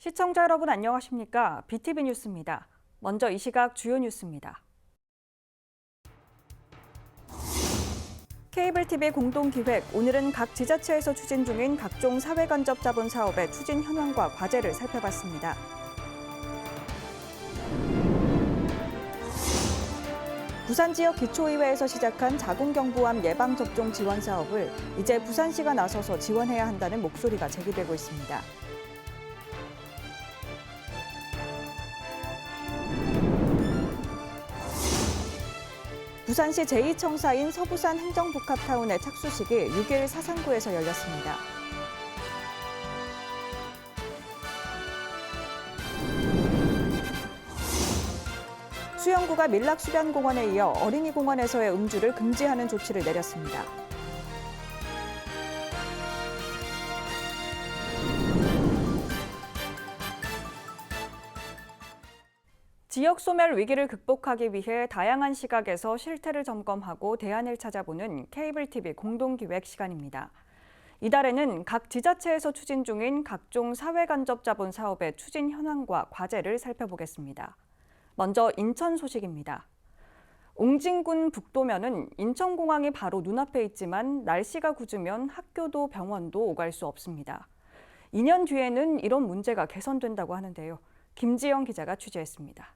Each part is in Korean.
시청자 여러분 안녕하십니까? BTV 뉴스입니다. 먼저 이 시각 주요 뉴스입니다. 케이블 TV 공동기획, 오늘은 각 지자체에서 추진 중인 각종 사회간접 자본 사업의 추진 현황과 과제를 살펴봤습니다. 부산 지역 기초의회에서 시작한 자궁경부암 예방접종 지원 사업을 이제 부산시가 나서서 지원해야 한다는 목소리가 제기되고 있습니다. 부산시 제2청사인 서부산 행정복합타운의 착수식이 6일 사상구에서 열렸습니다. 수영구가 밀락수변공원에 이어 어린이공원에서의 음주를 금지하는 조치를 내렸습니다. 지역 소멸 위기를 극복하기 위해 다양한 시각에서 실태를 점검하고 대안을 찾아보는 케이블 TV 공동기획 시간입니다. 이달에는 각 지자체에서 추진 중인 각종 사회간접 자본 사업의 추진 현황과 과제를 살펴보겠습니다. 먼저 인천 소식입니다. 옹진군 북도면은 인천공항이 바로 눈앞에 있지만 날씨가 굳으면 학교도 병원도 오갈 수 없습니다. 2년 뒤에는 이런 문제가 개선된다고 하는데요. 김지영 기자가 취재했습니다.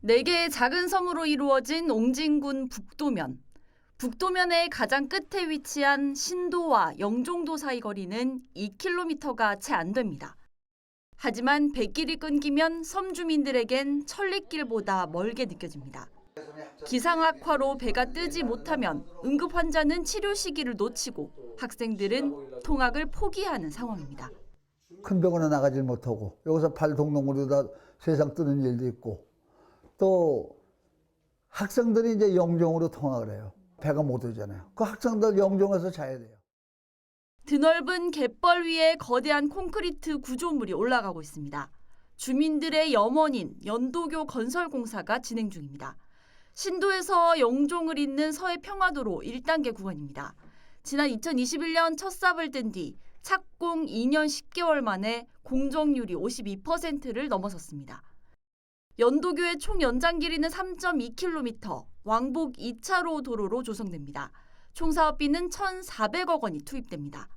4개의 작은 섬으로 이루어진 옹진군 북도면. 북도면의 가장 끝에 위치한 신도와 영종도 사이 거리는 2km가 채 안 됩니다. 하지만 뱃길이 끊기면 섬 주민들에겐 천리길보다 멀게 느껴집니다. 기상 악화로 배가 뜨지 못하면 응급 환자는 치료 시기를 놓치고 학생들은 통학을 포기하는 상황입니다. 큰 병원에 나가질 못하고 여기서 팔동동으로다 세상 뜨는 일도 있고 또 학생들이 이제 영종으로 통학을 해요. 배가 못 오잖아요. 그 학생들 영종에서 자야 돼요. 드넓은 갯벌 위에 거대한 콘크리트 구조물이 올라가고 있습니다. 주민들의 염원인 연도교 건설공사가 진행 중입니다. 신도에서 영종을 잇는 서해 평화도로 1단계 구간입니다. 지난 2021년 첫 삽을 뜬 뒤 착공 2년 10개월 만에 공정률이 52%를 넘어섰습니다. 연도교의 총 연장 길이는 3.2km, 왕복 2차로 도로로 조성됩니다. 총 사업비는 1,400억 원이 투입됩니다.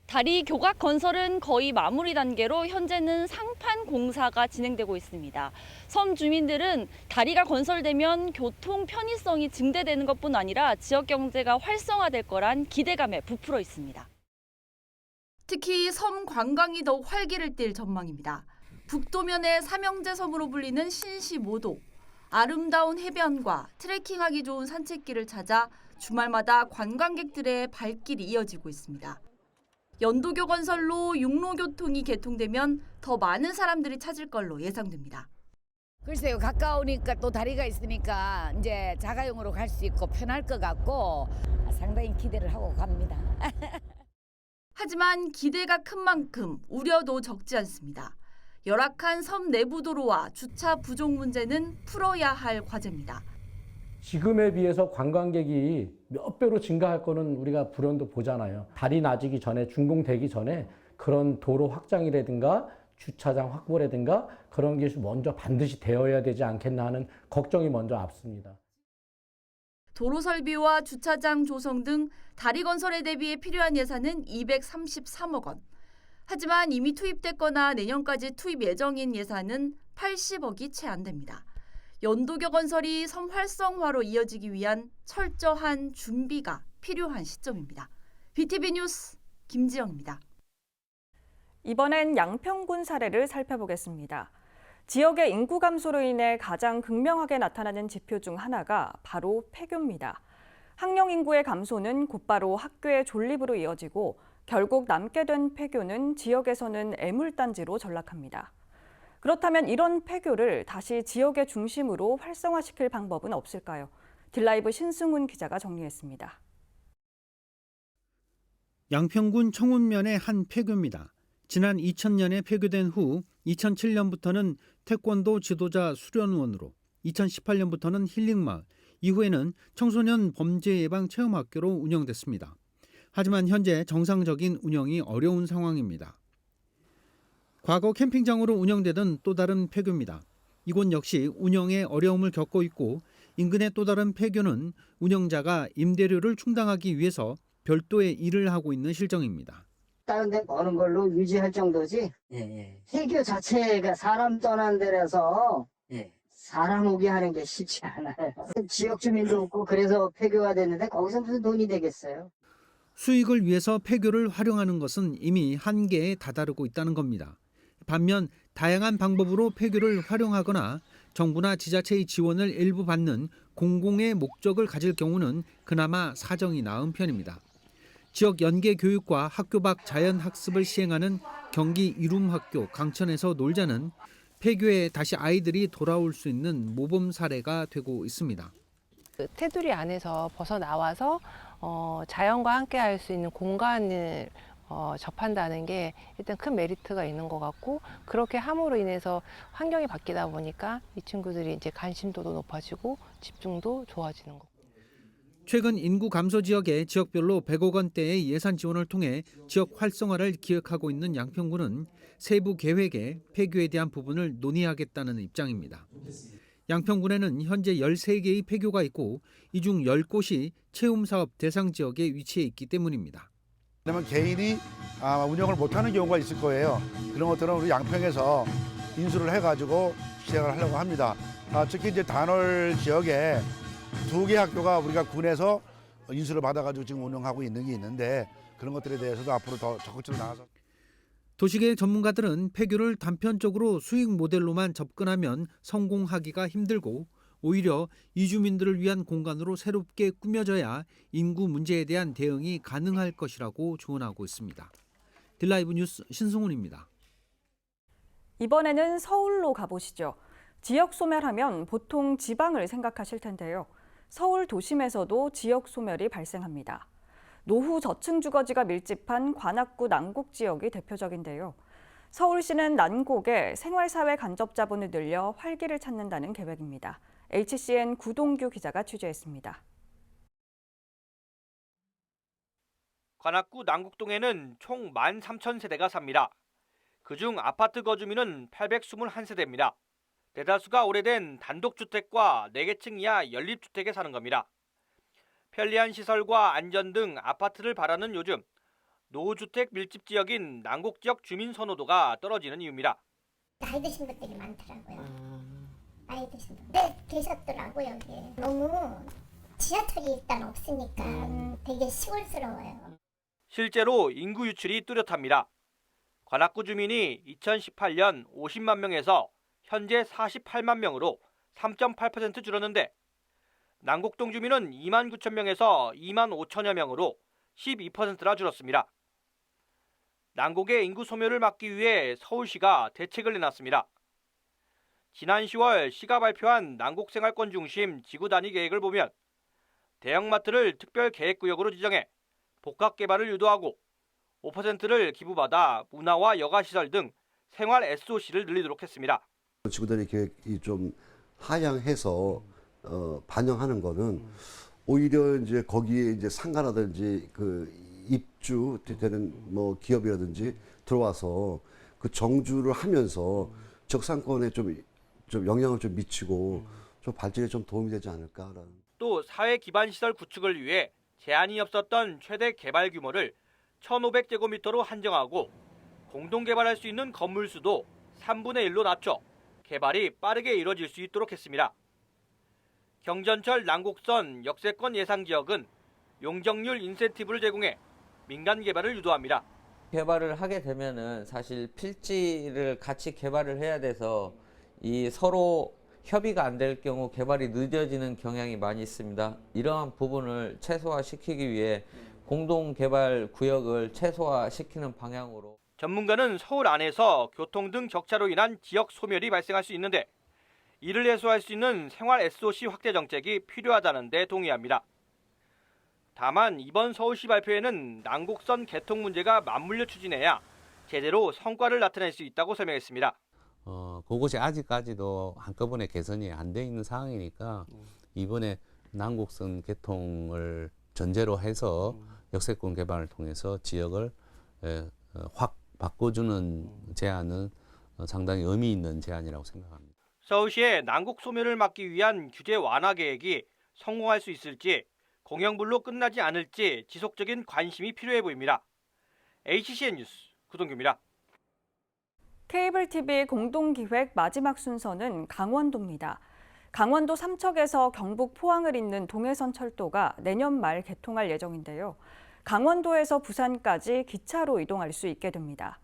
다리 교각 건설은 거의 마무리 단계로 현재는 상판 공사가 진행되고 있습니다. 섬 주민들은 다리가 건설되면 교통 편의성이 증대되는 것뿐 아니라 지역 경제가 활성화될 거란 기대감에 부풀어 있습니다. 특히 섬 관광이 더욱 활기를 띨 전망입니다. 북도면의 삼형제 섬으로 불리는 신시모도, 아름다운 해변과 트레킹하기 좋은 산책길을 찾아 주말마다 관광객들의 발길이 이어지고 있습니다. 연도교 건설로 육로교통이 개통되면 더 많은 사람들이 찾을 걸로 예상됩니다. 글쎄요, 가까우니까 또 다리가 있으니까 이제 자가용으로 갈 수 있고 편할 것 같고 상당히 기대를 하고 갑니다. 하지만 기대가 큰 만큼 우려도 적지 않습니다. 열악한 섬 내부 도로와 주차 부족 문제는 풀어야 할 과제입니다. 지금에 비해서 관광객이 몇 배로 증가할 거는 우리가 불현도 보잖아요. 다리 나지기 전에, 준공되기 전에 그런 도로 확장이라든가 주차장 확보라든가 그런 게 먼저 반드시 되어야 되지 않겠나 하는 걱정이 먼저 앞섭니다. 도로 설비와 주차장 조성 등 다리 건설에 대비해 필요한 예산은 233억 원. 하지만 이미 투입됐거나 내년까지 투입 예정인 예산은 80억이 채 안 됩니다. 연도교 건설이 섬 활성화로 이어지기 위한 철저한 준비가 필요한 시점입니다. BTV 뉴스 김지영입니다. 이번엔 양평군 사례를 살펴보겠습니다. 지역의 인구 감소로 인해 가장 극명하게 나타나는 지표 중 하나가 바로 폐교입니다. 학령 인구의 감소는 곧바로 학교의 존립으로 이어지고 결국 남게 된 폐교는 지역에서는 애물단지로 전락합니다. 그렇다면 이런 폐교를 다시 지역의 중심으로 활성화시킬 방법은 없을까요? 딜라이브 신승훈 기자가 정리했습니다. 양평군 청운면의 한 폐교입니다. 지난 2000년에 폐교된 후 2007년부터는 태권도 지도자 수련원으로, 2018년부터는 힐링마을, 이후에는 청소년 범죄 예방 체험학교로 운영됐습니다. 하지만 현재 정상적인 운영이 어려운 상황입니다. 과거 캠핑장으로 운영되던 또 다른 폐교입니다. 이곳 역시 운영에 어려움을 겪고 있고 인근의 또 다른 폐교는 운영자가 임대료를 충당하기 위해서 별도의 일을 하고 있는 실정입니다. 다른 데 버는 걸로 유지할 정도지. 폐교 자체가 사람 떠난 데라서 사람 오게 하는 게 쉽지 않아요. 지역 주민도 없고 그래서 폐교가 됐는데 거기서 무슨 돈이 되겠어요. 수익을 위해서 폐교를 활용하는 것은 이미 한계에 다다르고 있다는 겁니다. 반면 다양한 방법으로 폐교를 활용하거나 정부나 지자체의 지원을 일부 받는 공공의 목적을 가질 경우는 그나마 사정이 나은 편입니다. 지역 연계 교육과 학교 밖 자연 학습을 시행하는 경기 이룸학교 강천에서 놀자는 폐교에 다시 아이들이 돌아올 수 있는 모범 사례가 되고 있습니다. 그 테두리 안에서 벗어나와서 자연과 함께 할 수 있는 공간을 접한다는 게 일단 큰 메리트가 있는 것 같고, 그렇게 함으로 인해서 환경이 바뀌다 보니까 이 친구들이 이제 관심도도 높아지고 집중도 좋아지는 거고. 최근 인구 감소 지역에 지역별로 100억 원대의 예산 지원을 통해 지역 활성화를 기획하고 있는 양평군은 세부 계획에 폐교에 대한 부분을 논의하겠다는 입장입니다. 양평군에는 현재 13개의 폐교가 있고 이 중 10곳이 체험사업 대상 지역에 위치해 있기 때문입니다. 왜냐면 개인이 운영을 못하는 경우가 있을 거예요. 그런 것들은 우리 양평에서 인수를 해가지고 시행을 하려고 합니다. 특히 이제 단월 지역에 2개 학교가 우리가 군에서 인수를 받아가지고 지금 운영하고 있는 게 있는데 그런 것들에 대해서도 앞으로 더 적극적으로 나가서. 도시계획 전문가들은 폐교를 단편적으로 수익 모델로만 접근하면 성공하기가 힘들고 오히려 이주민들을 위한 공간으로 새롭게 꾸며져야 인구 문제에 대한 대응이 가능할 것이라고 조언하고 있습니다. 딜라이브 뉴스 신승훈입니다. 이번에는 서울로 가보시죠. 지역 소멸하면 보통 지방을 생각하실 텐데요. 서울 도심에서도 지역 소멸이 발생합니다. 노후 저층 주거지가 밀집한 관악구 난곡 지역이 대표적인데요. 서울시는 난곡에 생활사회 간접 자본을 늘려 활기를 찾는다는 계획입니다. HCN 구동규 기자가 취재했습니다. 관악구 난곡동에는 총 13,000세대가 삽니다. 그중 아파트 거주민은 821세대입니다. 대다수가 오래된 단독주택과 4개층 이하 연립주택에 사는 겁니다. 편리한 시설과 안전 등 아파트를 바라는 요즘 노후주택 밀집 지역인 난곡 지역 주민 선호도가 떨어지는 이유입니다. 나이 드신 분들이 많더라고요. 나이 드신 분들 계셨더라고요. 여기 너무 지하철이 일단 없으니까 되게 시골스러워요. 실제로 인구 유출이 뚜렷합니다. 관악구 주민이 2018년 50만 명에서 현재 48만 명으로 3.8% 줄었는데 난곡동 주민은 2만 9천 명에서 2만 5천여 명으로 12%나 줄었습니다. 난곡의 인구 소멸을 막기 위해 서울시가 대책을 내놨습니다. 지난 10월 시가 발표한 난곡 생활권 중심 지구 단위 계획을 보면 대형마트를 특별 계획구역으로 지정해 복합 개발을 유도하고 5%를 기부받아 문화와 여가시설 등 생활 SOC를 늘리도록 했습니다. 지구 단위 계획이 좀 하향해서 반영하는 거는 오히려 이제 거기에 이제 상가라든지 그 입주되는 뭐 기업이라든지 들어와서 그 정주를 하면서 지역 상권에 좀 영향을 좀 미치고 좀 발전에 좀 도움이 되지 않을까라는. 또 사회 기반 시설 구축을 위해 제한이 없었던 최대 개발 규모를 1,500제곱미터로 한정하고 공동 개발할 수 있는 건물 수도 3분의 1로 낮춰 개발이 빠르게 이뤄질 수 있도록 했습니다. 경전철 난곡선 역세권 예상 지역은 용적률 인센티브를 제공해 민간 개발을 유도합니다. 개발을 하게 되면은 사실 필지를 같이 개발을 해야 돼서 이 서로 협의가 안 될 경우 개발이 늦어지는 경향이 많이 있습니다. 이러한 부분을 최소화시키기 위해 공동 개발 구역을 최소화시키는 방향으로. 전문가는 서울 안에서 교통 등 적차로 인한 지역 소멸이 발생할 수 있는데 이를 해소할 수 있는 생활 SOC 확대 정책이 필요하다는 데 동의합니다. 다만 이번 서울시 발표에는 난곡선 개통 문제가 맞물려 추진해야 제대로 성과를 나타낼 수 있다고 설명했습니다. 그것이 아직까지도 한꺼번에 개선이 안 돼 있는 상황이니까 이번에 난곡선 개통을 전제로 해서 역세권 개발을 통해서 지역을 확 바꿔주는 제안은 상당히 의미 있는 제안이라고 생각합니다. 서울시의 난국 소멸을 막기 위한 규제 완화 계획이 성공할 수 있을지, 공영불로 끝나지 않을지 지속적인 관심이 필요해 보입니다. HCN 뉴스 구동규입니다. 케이블 TV 공동기획 마지막 순서는 강원도입니다. 강원도 삼척에서 경북 포항을 잇는 동해선 철도가 내년 말 개통할 예정인데요. 강원도에서 부산까지 기차로 이동할 수 있게 됩니다.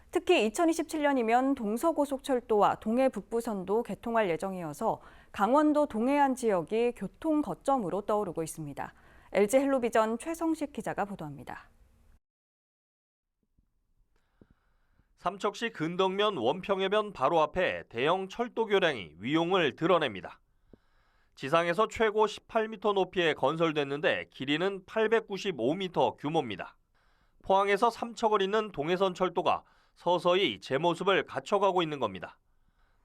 특히 2027년이면 동서고속철도와 동해북부선도 개통할 예정이어서 강원도 동해안 지역이 교통 거점으로 떠오르고 있습니다. LG 헬로비전 최성식 기자가 보도합니다. 삼척시 근덕면 원평해변 바로 앞에 대형 철도 교량이 위용을 드러냅니다. 지상에서 최고 18m 높이에 건설됐는데 길이는 895m 규모입니다. 포항에서 삼척을 잇는 동해선 철도가 서서히 제 모습을 갖춰가고 있는 겁니다.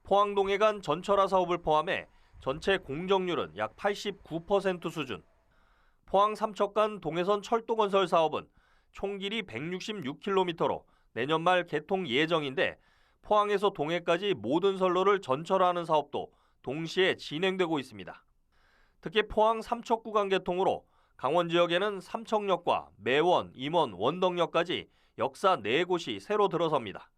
포항동해 간 전철화 사업을 포함해 전체 공정률은 약 89% 수준. 포항 삼척 간 동해선 철도 건설 사업은 총 길이 166km로 내년 말 개통 예정인데 포항에서 동해까지 모든 선로를 전철화하는 사업도 동시에 진행되고 있습니다. 특히 포항 삼척 구간 개통으로 강원 지역에는 삼척역과 매원, 임원, 원덕역까지 역사 4곳이 새로 들어섭니다.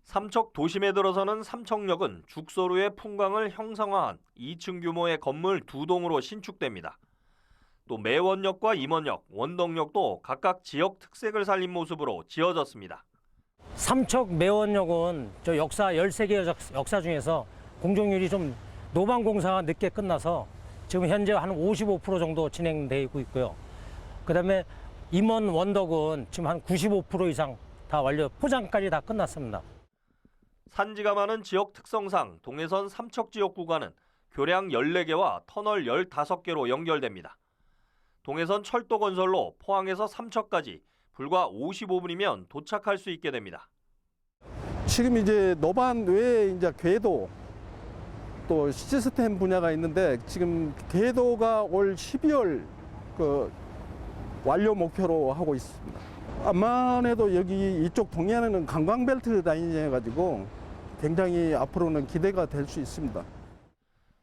삼척 도심에 들어서는 삼척역은 죽소루의 풍광을 형상화한 2층 규모의 건물 2동으로 신축됩니다. 또 매원역과 임원역, 원덕역도 각각 지역 특색을 살린 모습으로 지어졌습니다. 삼척 매원역은 저 역사 13개 역사 중에서 공정률이 좀 노방 공사가 늦게 끝나서 지금 현재 한 55% 정도 진행되고 있고요. 그다음에 임원 원덕은 지금 한 95% 이상 다 완료, 포장까지 다 끝났습니다. 산지가 많은 지역 특성상 동해선 삼척 지역 구간은 교량 14개와 터널 15개로 연결됩니다. 동해선 철도 건설로 포항에서 삼척까지 불과 55분이면 도착할 수 있게 됩니다. 지금 이제 노반 외에 이제 궤도 또 시스템 분야가 있는데 지금 궤도가 올 12월 완료 목표로 하고 있습니다. 암만해도 여기 이쪽 동해안에는 관광벨트 라인이어가지고 굉장히 앞으로는 기대가 될 수 있습니다.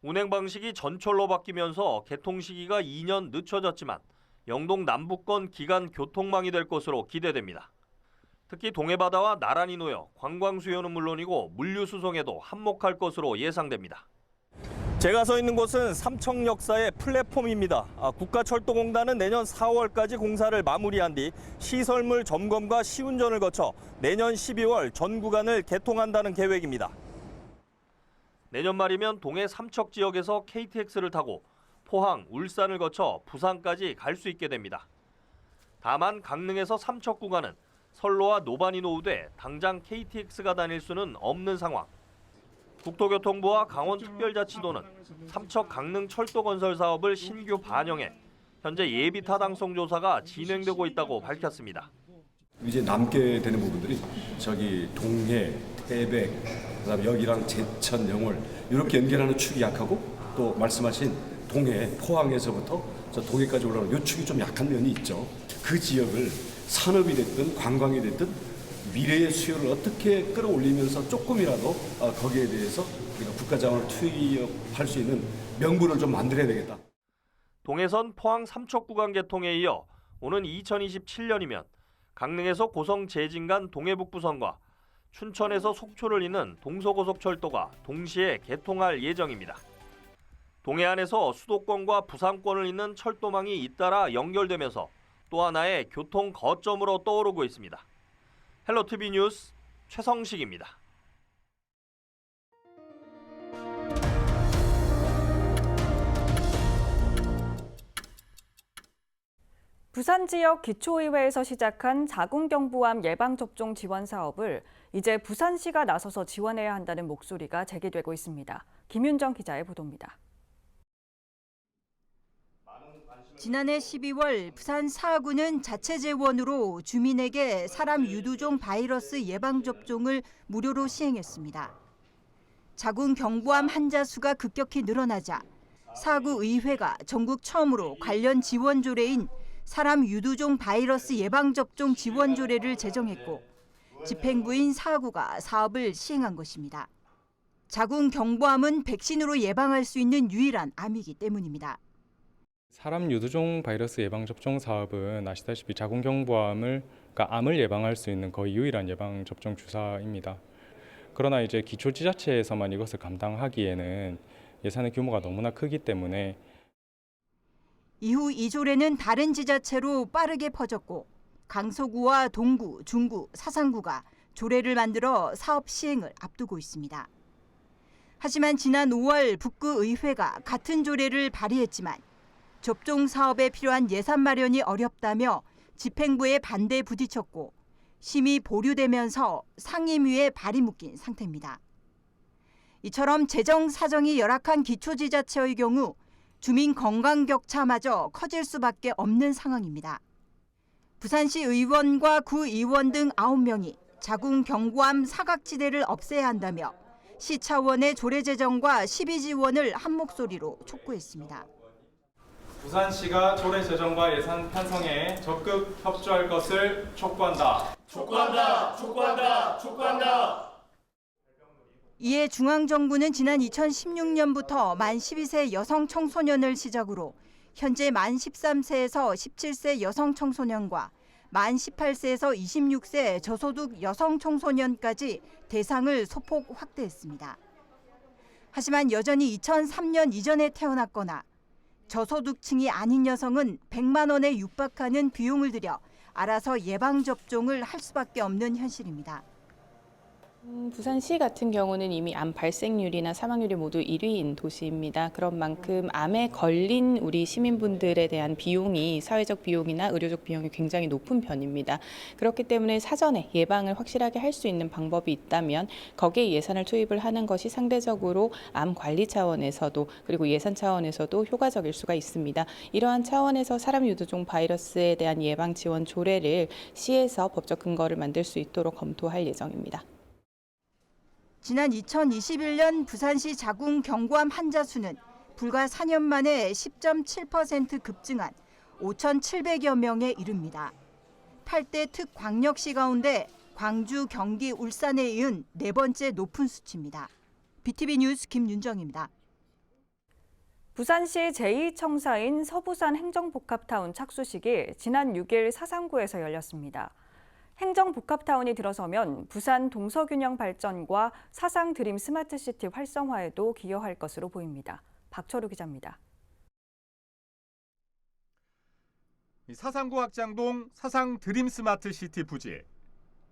운행 방식이 전철로 바뀌면서 개통 시기가 2년 늦춰졌지만 영동 남북권 기간 교통망이 될 것으로 기대됩니다. 특히 동해바다와 나란히 놓여 관광 수요는 물론이고 물류 수송에도 한몫할 것으로 예상됩니다. 제가 서 있는 곳은 삼척 역사의 플랫폼입니다. 국가철도공단은 내년 4월까지 공사를 마무리한 뒤 시설물 점검과 시운전을 거쳐 내년 12월 전 구간을 개통한다는 계획입니다. 내년 말이면 동해 삼척 지역에서 KTX를 타고 포항, 울산을 거쳐 부산까지 갈 수 있게 됩니다. 다만 강릉에서 삼척 구간은 선로와 노반이 노후돼 당장 KTX가 다닐 수는 없는 상황. 국토교통부와 강원특별자치도는 삼척 강릉 철도 건설 사업을 신규 반영해 현재 예비 타당성 조사가 진행되고 있다고 밝혔습니다. 이제 남게 되는 부분들이 저기 동해, 태백, 그다음에 여기랑 제천, 영월 이렇게 연결하는 축이 약하고 또 말씀하신 동해, 포항에서부터 저 동해까지 올라오는 이 축이 좀 약한 면이 있죠. 그 지역을 산업이 됐든 관광이 됐든 미래의 수요를 어떻게 끌어올리면서 조금이라도 거기에 대해서 우리가 국가 자원을 투입할 수 있는 명분을 좀 만들어야 되겠다. 동해선 포항 삼척 구간 개통에 이어 오는 2027년이면 강릉에서 고성 제진 간 동해북부선과 춘천에서 속초를 잇는 동서고속철도가 동시에 개통할 예정입니다. 동해안에서 수도권과 부산권을 잇는 철도망이 잇따라 연결되면서 또 하나의 교통 거점으로 떠오르고 있습니다. 헬로티비 뉴스 최성식입니다. 부산 지역 기초의회에서 시작한 자궁경부암 예방접종 지원 사업을 이제 부산시가 나서서 지원해야 한다는 목소리가 제기되고 있습니다. 김윤정 기자의 보도입니다. 지난해 12월 부산 사구는 자체 재원으로 주민에게 사람 유두종 바이러스 예방접종을 무료로 시행했습니다. 자궁경부암 환자 수가 급격히 늘어나자 사구의회가 전국 처음으로 관련 지원 조례인 사람 유두종 바이러스 예방접종 지원 조례를 제정했고 집행부인 4구가 사업을 시행한 것입니다. 자궁 경부암은 백신으로 예방할 수 있는 유일한 암이기 때문입니다. 사람 유두종 바이러스 예방접종 사업은 아시다시피 자궁경부암을, 그러니까 암을 예방할 수 있는 거의 유일한 예방접종 주사입니다. 그러나 이제 기초지자체에서만 이것을 감당하기에는 예산의 규모가 너무나 크기 때문에 이후 이 조례는 다른 지자체로 빠르게 퍼졌고 강서구와 동구, 중구, 사상구가 조례를 만들어 사업 시행을 앞두고 있습니다. 하지만 지난 5월 북구의회가 같은 조례를 발의했지만 접종 사업에 필요한 예산 마련이 어렵다며 집행부의 반대에 부딪혔고 심의 보류되면서 상임위에 발이 묶인 상태입니다. 이처럼 재정 사정이 열악한 기초지자체의 경우 주민 건강 격차마저 커질 수밖에 없는 상황입니다. 부산시 의원과 구의원 등 9명이 자궁 경부암 사각지대를 없애야 한다며 시 차원의 조례 제정과 시비 지원을 한 목소리로 촉구했습니다. 부산시가 조례 제정과 예산 편성에 적극 협조할 것을 촉구한다. 촉구한다. 촉구한다. 촉구한다. 이에 중앙정부는 지난 2016년부터 만 12세 여성 청소년을 시작으로 현재 만 13세에서 17세 여성 청소년과 만 18세에서 26세 저소득 여성 청소년까지 대상을 소폭 확대했습니다. 하지만 여전히 2003년 이전에 태어났거나 저소득층이 아닌 여성은 100만 원에 육박하는 비용을 들여 알아서 예방접종을 할 수밖에 없는 현실입니다. 부산시 같은 경우는 이미 암 발생률이나 사망률이 모두 1위인 도시입니다. 그런 만큼 암에 걸린 우리 시민분들에 대한 비용이 사회적 비용이나 의료적 비용이 굉장히 높은 편입니다. 그렇기 때문에 사전에 예방을 확실하게 할 수 있는 방법이 있다면 거기에 예산을 투입을 하는 것이 상대적으로 암 관리 차원에서도 그리고 예산 차원에서도 효과적일 수가 있습니다. 이러한 차원에서 사람 유두종 바이러스에 대한 예방 지원 조례를 시에서 법적 근거를 만들 수 있도록 검토할 예정입니다. 지난 2021년 부산시 자궁 경부암 환자 수는 불과 4년 만에 10.7% 급증한 5,700여 명에 이릅니다. 8대 특광역시 가운데 광주, 경기, 울산에 이은 네 번째 높은 수치입니다. BTV 뉴스 김윤정입니다. 부산시 제2청사인 서부산 행정복합타운 착수식이 지난 6일 사상구에서 열렸습니다. 행정복합타운이 들어서면 부산 동서균형 발전과 사상 드림 스마트시티 활성화에도 기여할 것으로 보입니다. 박철우 기자입니다. 사상구 확장동 사상 드림 스마트시티 부지.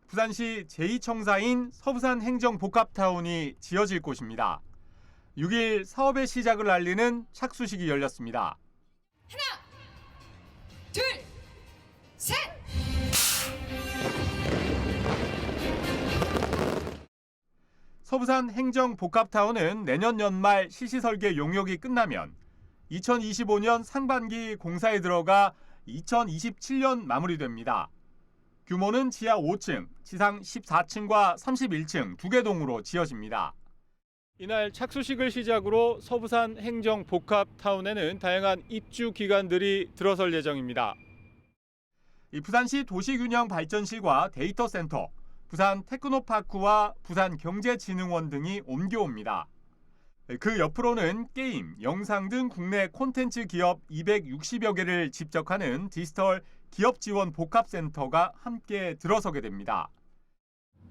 부산시 제2청사인 서부산 행정복합타운이 지어질 곳입니다. 6일 사업의 시작을 알리는 착수식이 열렸습니다. 하나, 둘, 셋! 서부산 행정복합타운은 내년 연말 시시설계 용역이 끝나면 2025년 상반기 공사에 들어가 2027년 마무리됩니다. 규모는 지하 5층, 지상 14층과 31층 2개 동으로 지어집니다. 이날 착수식을 시작으로 서부산 행정복합타운에는 다양한 입주 기관들이 들어설 예정입니다. 부산시 도시균형발전실과 데이터센터, 부산 테크노파크와 부산경제진흥원 등이 옮겨옵니다. 그 옆으로는 게임, 영상 등 국내 콘텐츠 기업 260여 개를 집적하는 디지털 기업지원 복합센터가 함께 들어서게 됩니다.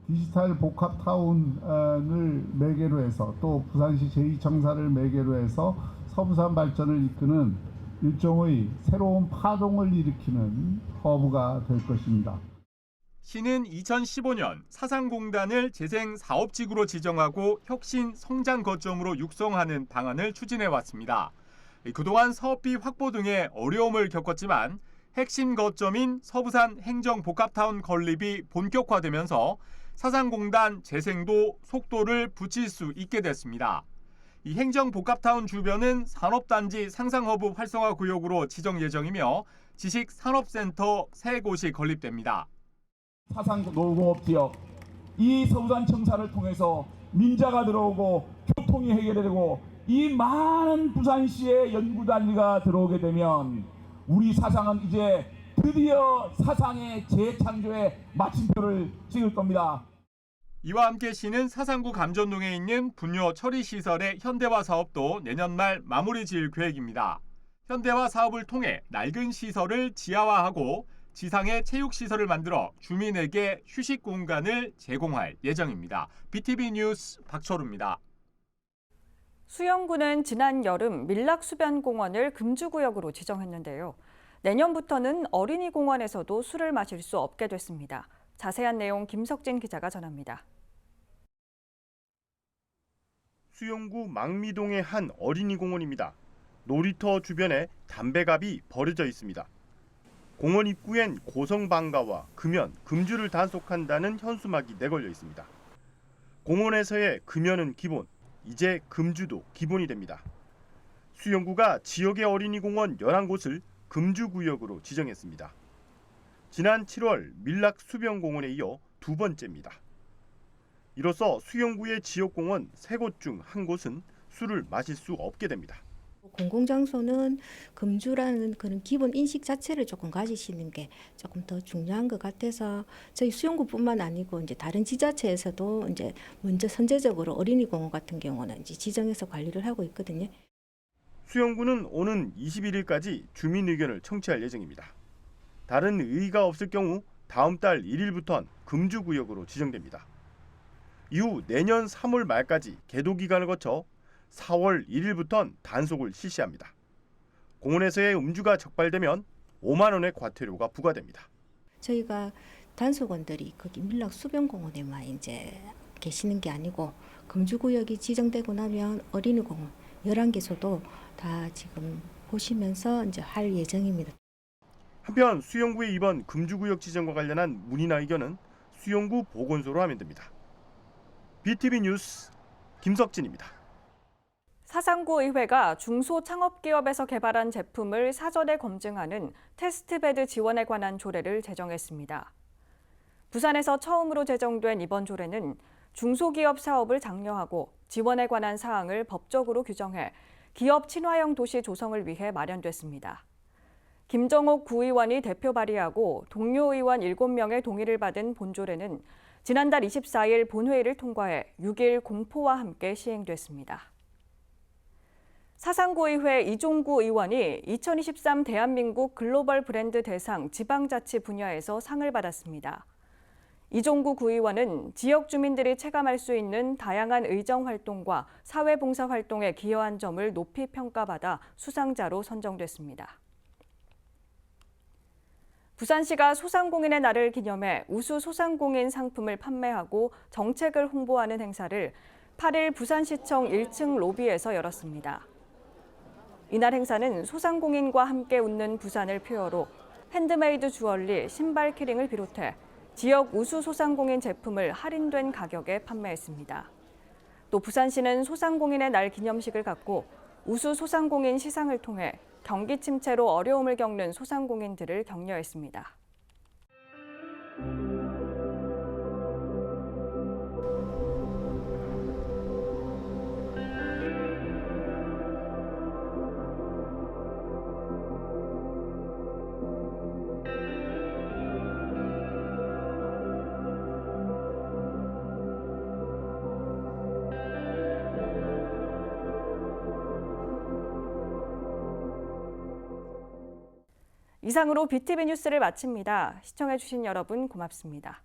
디지털 복합타운을 매개로 해서 또 부산시 제2청사를 매개로 해서 서부산 발전을 이끄는 일종의 새로운 파동을 일으키는 허브가 될 것입니다. 시는 2015년 사상공단을 재생 사업지구로 지정하고 혁신 성장 거점으로 육성하는 방안을 추진해 왔습니다. 그동안 사업비 확보 등의 어려움을 겪었지만 핵심 거점인 서부산 행정복합타운 건립이 본격화되면서 사상공단 재생도 속도를 붙일 수 있게 됐습니다. 이 행정복합타운 주변은 산업단지 상상허브 활성화 구역으로 지정 예정이며 지식산업센터 3곳이 건립됩니다. 사상 노공업지역, 이 서부산 청사를 통해서 민자가 들어오고 교통이 해결되고 이 많은 부산시의 연구단지가 들어오게 되면 우리 사상은 이제 드디어 사상의 재창조에 마침표를 찍을 겁니다. 이와 함께 시는 사상구 감전동에 있는 분뇨 처리 시설의 현대화 사업도 내년 말 마무리 지을 계획입니다. 현대화 사업을 통해 낡은 시설을 지하화하고 지상에 체육시설을 만들어 주민에게 휴식 공간을 제공할 예정입니다. BTV 뉴스 박철우입니다. 수영구는 지난 여름 밀락수변공원을 금주구역으로 지정했는데요. 내년부터는 어린이공원에서도 술을 마실 수 없게 됐습니다. 자세한 내용 김석진 기자가 전합니다. 수영구 망미동의 한 어린이공원입니다. 놀이터 주변에 담배갑이 버려져 있습니다. 공원 입구엔 고성방가와 금연, 금주를 단속한다는 현수막이 내걸려 있습니다. 공원에서의 금연은 기본, 이제 금주도 기본이 됩니다. 수영구가 지역의 어린이공원 11곳을 금주구역으로 지정했습니다. 지난 7월 밀락수변공원에 이어 두 번째입니다. 이로써 수영구의 지역공원 3곳 중 한 곳은 술을 마실 수 없게 됩니다. 공공장소는 금주라는 그런 기본 인식 자체를 조금 가지시는 게 조금 더 중요한 것 같아서 저희 수영구뿐만 아니고 이제 다른 지자체에서도 이제 먼저 선제적으로 어린이공원 같은 경우는 이제 지정해서 관리를 하고 있거든요. 수영구는 오는 21일까지 주민 의견을 청취할 예정입니다. 다른 의의가 없을 경우 다음 달 1일부터는 금주구역으로 지정됩니다. 이후 내년 3월 말까지 계도 기간을 거쳐 4월 1일부터는 단속을 실시합니다. 공원에서의 음주가 적발되면 5만 원의 과태료가 부과됩니다. 저희가 단속원들이 거기 밀락수변공원에만 이제 계시는 게 아니고 금주구역이 지정되고 나면 어린이공원 11개소도 다 지금 보시면서 이제 할 예정입니다. 한편 수영구의 이번 금주구역 지정과 관련한 문의나 의견은 수영구 보건소로 하면 됩니다. BTV 뉴스 김석진입니다. 사상구 의회가 중소창업기업에서 개발한 제품을 사전에 검증하는 테스트베드 지원에 관한 조례를 제정했습니다. 부산에서 처음으로 제정된 이번 조례는 중소기업 사업을 장려하고 지원에 관한 사항을 법적으로 규정해 기업 친화형 도시 조성을 위해 마련됐습니다. 김정옥 구의원이 대표 발의하고 동료 의원 7명의 동의를 받은 본조례는 지난달 24일 본회의를 통과해 6일 공포와 함께 시행됐습니다. 사상구의회 이종구 의원이 2023 대한민국 글로벌 브랜드 대상 지방자치 분야에서 상을 받았습니다. 이종구 구의원은 지역 주민들이 체감할 수 있는 다양한 의정활동과 사회봉사활동에 기여한 점을 높이 평가받아 수상자로 선정됐습니다. 부산시가 소상공인의 날을 기념해 우수 소상공인 상품을 판매하고 정책을 홍보하는 행사를 8일 부산시청 1층 로비에서 열었습니다. 이날 행사는 소상공인과 함께 웃는 부산을 표어로 핸드메이드 주얼리, 신발 키링을 비롯해 지역 우수 소상공인 제품을 할인된 가격에 판매했습니다. 또 부산시는 소상공인의 날 기념식을 갖고 우수 소상공인 시상을 통해 경기 침체로 어려움을 겪는 소상공인들을 격려했습니다. 이상으로 BTV 뉴스를 마칩니다. 시청해주신 여러분 고맙습니다.